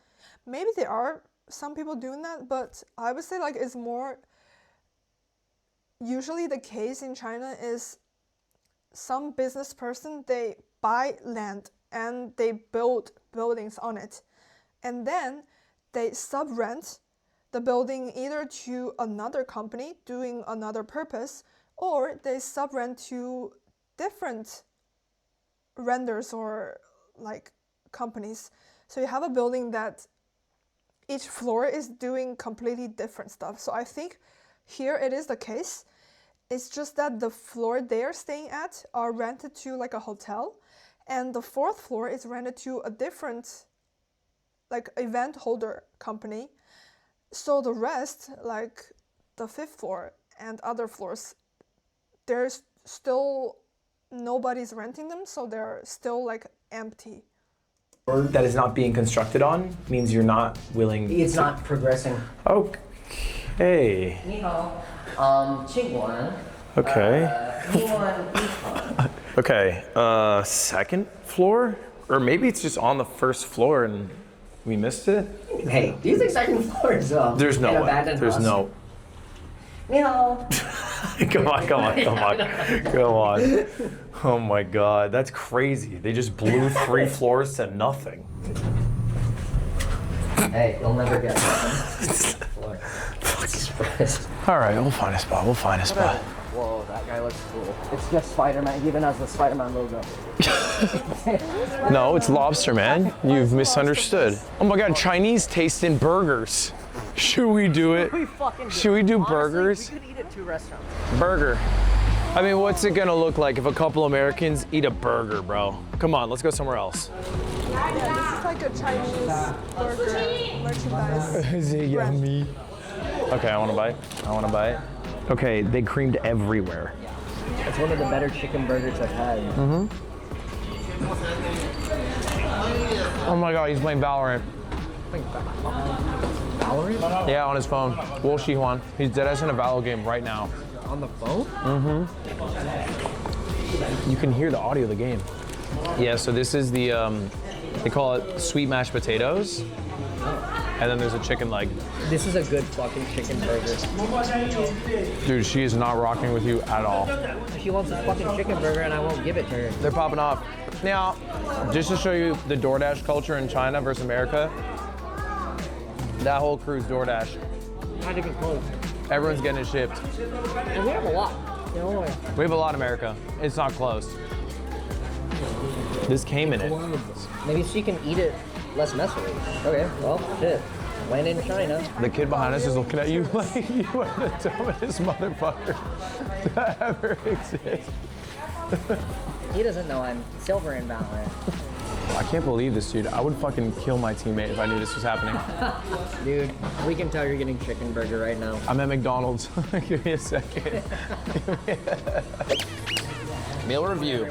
Maybe there are some people doing that, but I would say like it's more, usually the case in China is some business person, they buy land and they build buildings on it. And then they sub-rent the building either to another company doing another purpose, or they sub-rent to different renders or like companies. So you have a building that each floor is doing completely different stuff. So I think here it is the case. It's just that the floor they are staying at are rented to like a hotel, and the fourth floor is rented to a different like event holder company. So the rest, like the fifth floor and other floors, there's still nobody's renting them, so they're still like empty. That is not being constructed on means you're not willing. It's not progressing. Okay. 你好，请问 Okay. 你好 Okay. Second floor, or maybe it's just on the first floor and we missed it. Hey, do you think second floor is There's no an way. abandoned There's house? no. 你好 Come on. Oh my God, that's crazy. They just blew 3 floors to nothing. Hey, you'll never get All right, we'll find a spot. Whoa, that guy looks cool. It's just Spider-Man. He even has the Spider-Man logo. No, it's lobster, man. You've misunderstood. Oh my God, Chinese taste in burgers. Should we do it? Should we do burgers? We could eat at 2 restaurants. Burger. I mean, what's it gonna look like if a couple Americans eat a burger, bro? Come on, let's go somewhere else. Yeah, this is like a Chinese burger merchandise. Is it yummy? Okay, I wanna buy it. Okay, they creamed everywhere. It's one of the better chicken burgers I've had. Oh my God, he's playing Valorant. Valorant? Yeah, on his phone. Wu Shihuan. He's dead ass in a Valor game right now. On the phone? You can hear the audio of the game. Yeah, so this is the, they call it sweet mashed potatoes. And then there's a chicken leg. This is a good fucking chicken burger. Dude, she is not rocking with you at all. She wants a fucking chicken burger and I won't give it to her. They're popping off. Now, just to show you the DoorDash culture in China versus America, that whole crew's DoorDash. Not even close. Everyone's getting it shipped. And we have a lot. You know, We have a lot in America. It's not close. This came in it. maybe she can eat it less messily. Okay, well, shit. When in China. The kid behind us is looking at you like you are the dumbest motherfucker to ever exist. He doesn't know I'm silver in Valorant. I can't believe this, dude. I would fucking kill my teammate if I knew this was happening. Dude, we can tell you're getting chicken burger right now. I'm at McDonald's. Give me a second. Meal review.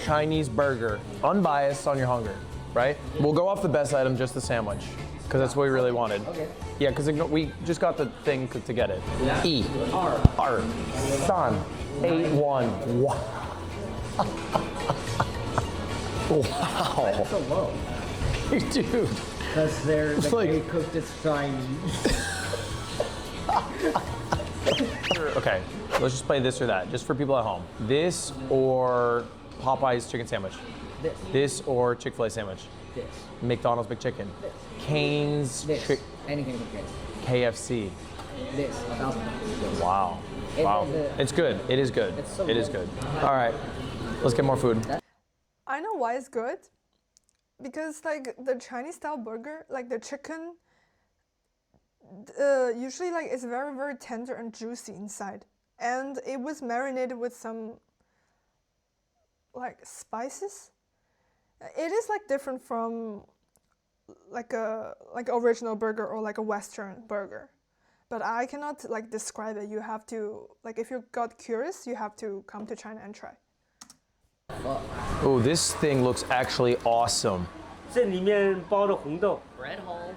Chinese burger. Unbiased on your hunger, right? We'll go off the best item, just the sandwich, because that's what we really wanted. Okay. Yeah, because we just got the thing to get it. E. R. San. 8-1. Wow. Wow. Why so low? Dude. Because they're It's like- they cooked it's Chinese. Okay, let's just play this or that, just for people at home. This or Popeye's chicken sandwich. This. This or Chick-fil-A sandwich. This. McDonald's McChicken. Cane's This. Anything from Cane's. KFC. This. 1,000. Wow. It- Wow. it- It's good. It is good. It's so It is good. good. All right, let's get more food. I know why it's good. Because like the Chinese style burger, like the chicken, usually like it's very, very tender and juicy inside. And it was marinated with some like spices. It is like different from like a original burger or like a Western burger, but I cannot like describe it. You have to like if you got curious, you have to come to China and try. Oh, this thing looks actually awesome. 这里面包的红豆。 Bread hole.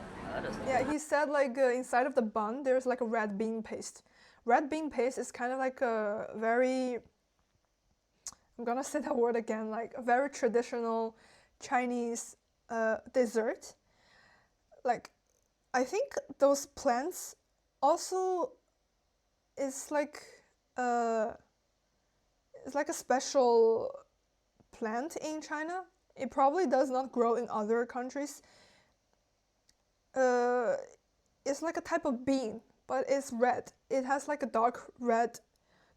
Yeah, he said like inside of the bun there's like a red bean paste. Red bean paste is kind of like a very, I'm gonna say that word again, like a very traditional Chinese dessert. Like, I think those plants also is like it's like a special plant in China. It probably does not grow in other countries. It's like a type of bean, but it's red. It has like a dark red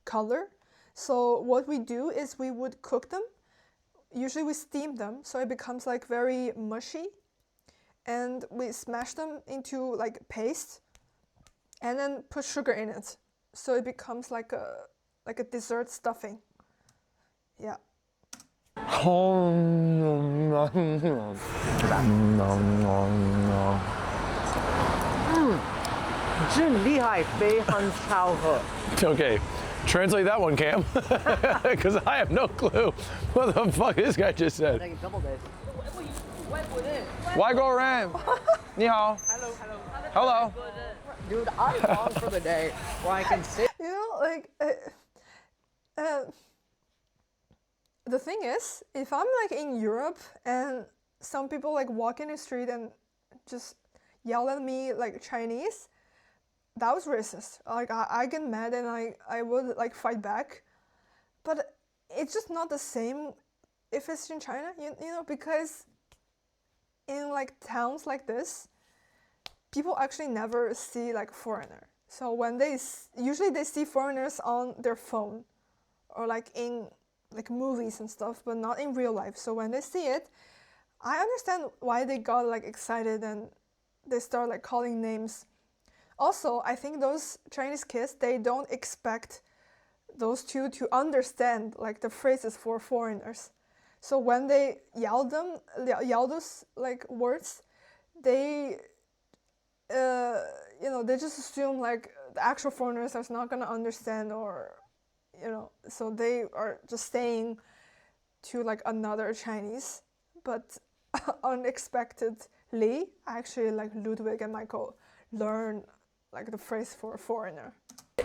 color. So what we do is we would cook them. Usually we steam them, so it becomes like very mushy. And we smash them into like paste, and then put sugar in it, so it becomes like a dessert stuffing. Yeah. 真厉害，非常巧合。 Okay, translate that one, Cam. Because I have no clue what the fuck this guy just said. Take a couple days. Why go around? 你好. Hello. Dude, I long for the day where I can sit. You know, like, the thing is, if I'm like in Europe and some people like walk in the street and just yell at me like Chinese, that was racist. Like I get mad and I would like fight back, but it's just not the same if it's in China, you know, because in like towns like this, people actually never see like foreigner. So when usually they see foreigners on their phone or like in like movies and stuff, but not in real life. So when they see it, I understand why they got like excited and they start like calling names. Also, I think those Chinese kids, they don't expect those two to understand like the phrases for foreigners. So when they yell those like words, they you know, they just assume like the actual foreigners are not gonna understand, or you know, so they are just saying to like another Chinese, but unexpectedly, actually like Ludwig and Michael learn like the phrase for a foreigner.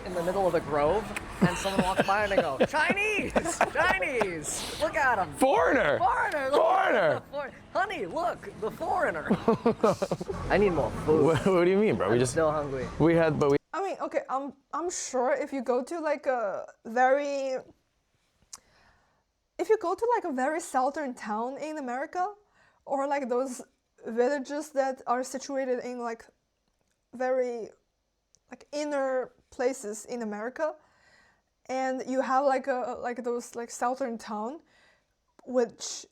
In the middle of the grove, and someone walks by and they go, Chinese! Chinese! Look at him! Foreigner! Foreigner! Look, Foreigner! Honey, look, the foreigner! I need more food. What do you mean, bro? I'm still hungry. We had, but we. I mean, okay, I'm sure if you go to like a very southern town in America, or like those villages that are situated in like very like inner places in America, and you have like those like southern town, which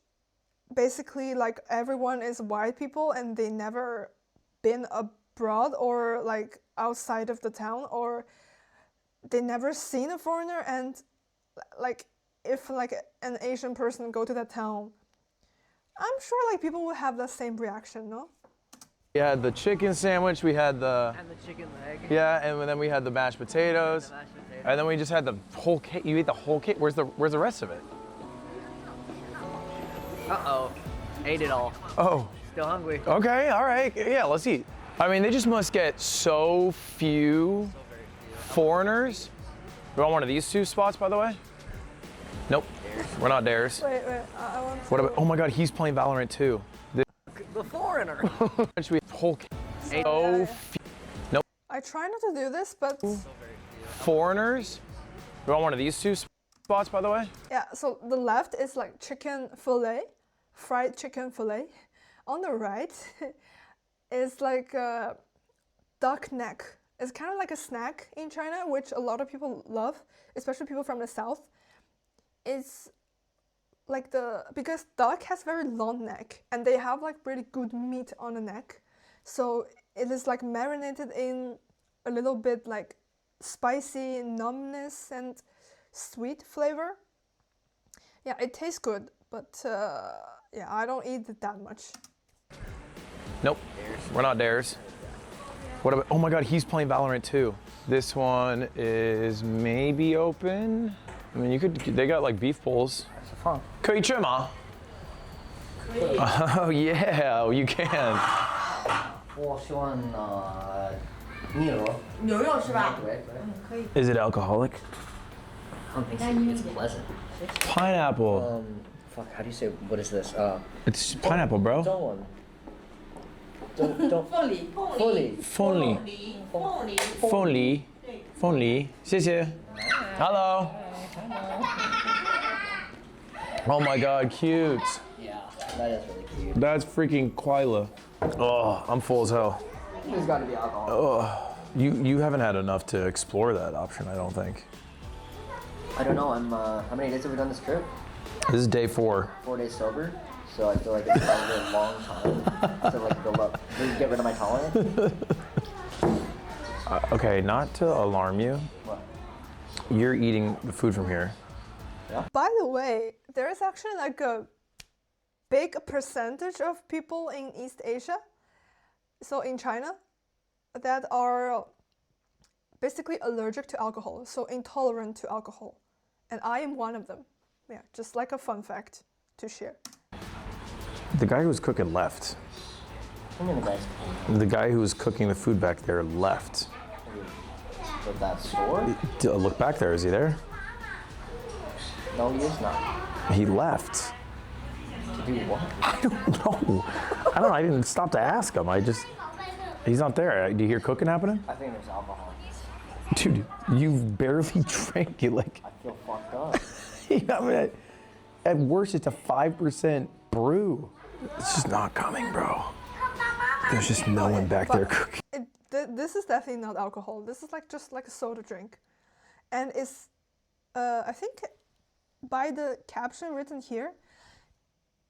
basically like everyone is white people and they never been abroad or like outside of the town, or they never seen a foreigner, and like if like an Asian person go to that town, I'm sure like people would have the same reaction, no? We had the chicken sandwich, we had the... And the chicken leg. Yeah, and then we had the mashed potatoes. And then we just had the whole cake. You ate the whole cake? Where's the rest of it? Uh-oh. Ate it all. Oh. Still hungry. Okay, all right. Yeah, let's eat. I mean, they just must get so few foreigners. You want one of these two spots, by the way? Nope. We're not dares. Wait, I want to... What about... Oh my God, he's playing Valorant too. The foreigner. Whole so nope. I try not to do this, but foreigners. You want one of these two spots, by the way? yeah. So the left is like chicken fillet, fried chicken fillet. On the right is like a duck neck. It's kind of like a snack in China, which a lot of people love, especially people from the south. It's like because duck has very long neck and they have like pretty good meat on the neck, so it is like marinated in a little bit like spicy numbness and sweet flavor. Yeah, it tastes good, but Yeah, I don't eat it that much. Nope, we're not dares. What about, oh my God, he's playing Valorant too. This one is maybe open. I mean, you could, they got like beef bowls. 可以吃吗? Oh yeah, you can. 我喜欢牛肉。牛肉是吧？对对。可以。 Is it alcoholic? I don't think so. It's pleasant. Pineapple. Fuck, how do you say, what is this? It's pineapple, bro. 中文。凤梨。凤梨，谢谢。Hello. Oh my God, cute. Yeah, that is really cute. That's freaking Quila. Oh, I'm full as hell. There's got to be alcohol. Oh, you haven't had enough to explore that option, I don't think. I don't know. How many days have we done this trip? This is day 4. 4 days sober. So I feel like it's probably a long time to like build up, get rid of my tolerance. Okay, not to alarm you. What? You're eating the food from here. Yeah. By the way, there is actually like a big percentage of people in East Asia, so in China, that are basically allergic to alcohol, so intolerant to alcohol. And I am one of them. Yeah, just like a fun fact to share. The guy who was cooking left. I mean, The guy who was cooking the food back there left. With that store? Look back there, is he there? No, he is not. He left. To do what? I don't know. I didn't stop to ask him. He's not there. Do you hear cooking happening? I think there's alcohol. Dude, you've barely drank it. Like, I feel fucked up. I mean, at worst, it's a 5% brew. It's just not coming, bro. There's just no one back there cooking. This is definitely not alcohol. This is like just like a soda drink, and it's I think by the caption written here,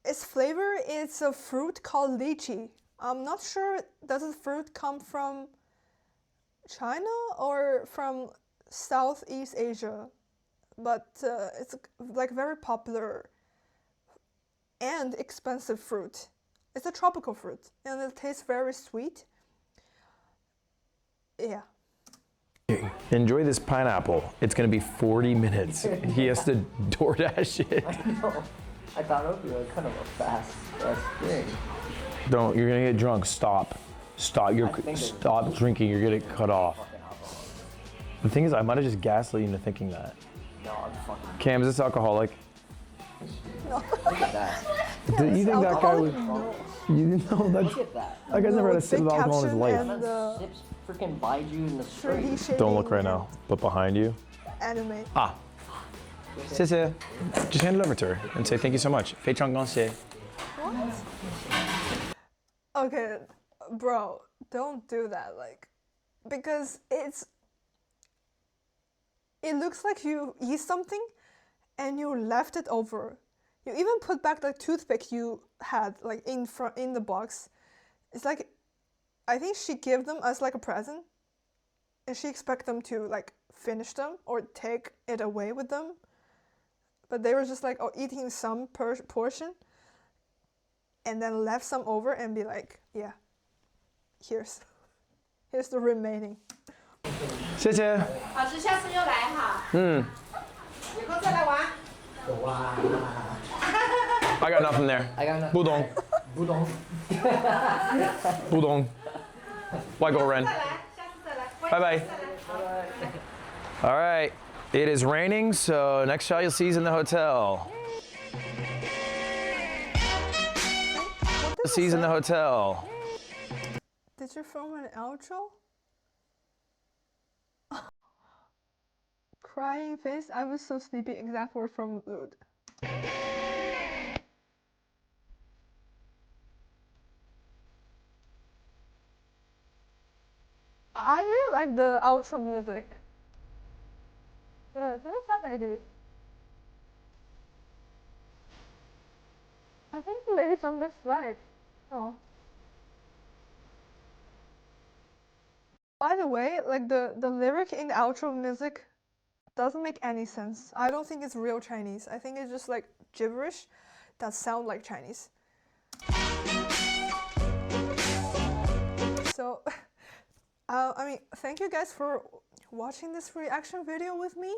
its flavor is a fruit called lychee. I'm not sure, does the fruit come from China or from Southeast Asia, but it's like very popular and expensive fruit. It's a tropical fruit and it tastes very sweet. Yeah. Enjoy this pineapple. It's gonna be 40 minutes. He has to DoorDash it. I know. I thought it would be like kind of a fast thing. Don't, you're gonna get drunk. Stop. Stop. Stop drinking. You're gonna cut off. The thing is, I might have just gaslit you into thinking that. No, I'm fucking. Cam, is this alcoholic? No. Look at that. Did you think that guy was? No. You didn't know that? Look at that. That guy's never had a sip big of alcohol in his caption life. and, Sips freaking Baijiu in the street. Don't look right now, but behind you. Anime. Ah. 谢谢. Just hand it over to her and say thank you so much. 非常感谢. What? Okay, bro, don't do that, like, because it looks like you eat something and you left it over. You even put back the toothpick you had like in the box. It's like, I think she gave them as like a present and she expect them to like finish them or take it away with them. But they were just like eating some portion and then left some over and be like, yeah, here's the remaining. 谢谢. 好吃，下次又来哈。有空再来玩。 I got nothing there. I got nothing. 不懂. 不懂. 不懂. 外国人. 再来，下次再来。 Bye bye. All right. It is raining, so next shot you'll see is in the hotel. Sees in the hotel. Did you film an outro? Crying face, I was so sleepy, exact word from Lud. I really like the outro music. Yeah, that's what I do. I think the lady from this slide. Oh. By the way, like the lyric in the outro music doesn't make any sense. I don't think it's real Chinese. I think it's just like gibberish. that sound like Chinese. So, I mean, thank you guys for watching this reaction video with me.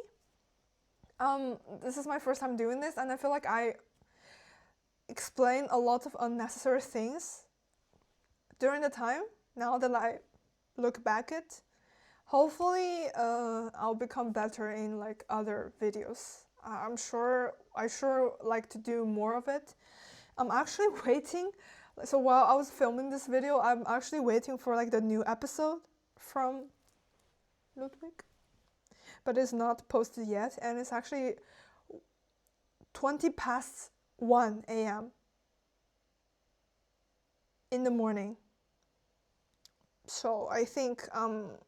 This is my first time doing this, and I feel like I explain a lot of unnecessary things during the time. Now that I look back at, hopefully I'll become better in like other videos. I sure like to do more of it. I'm actually waiting. So while I was filming this video, I'm actually waiting for like the new episode from Ludwig, but it's not posted yet, and it's actually 1:20 a.m. in the morning. So I think I'm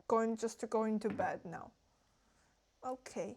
going to bed now. Okay.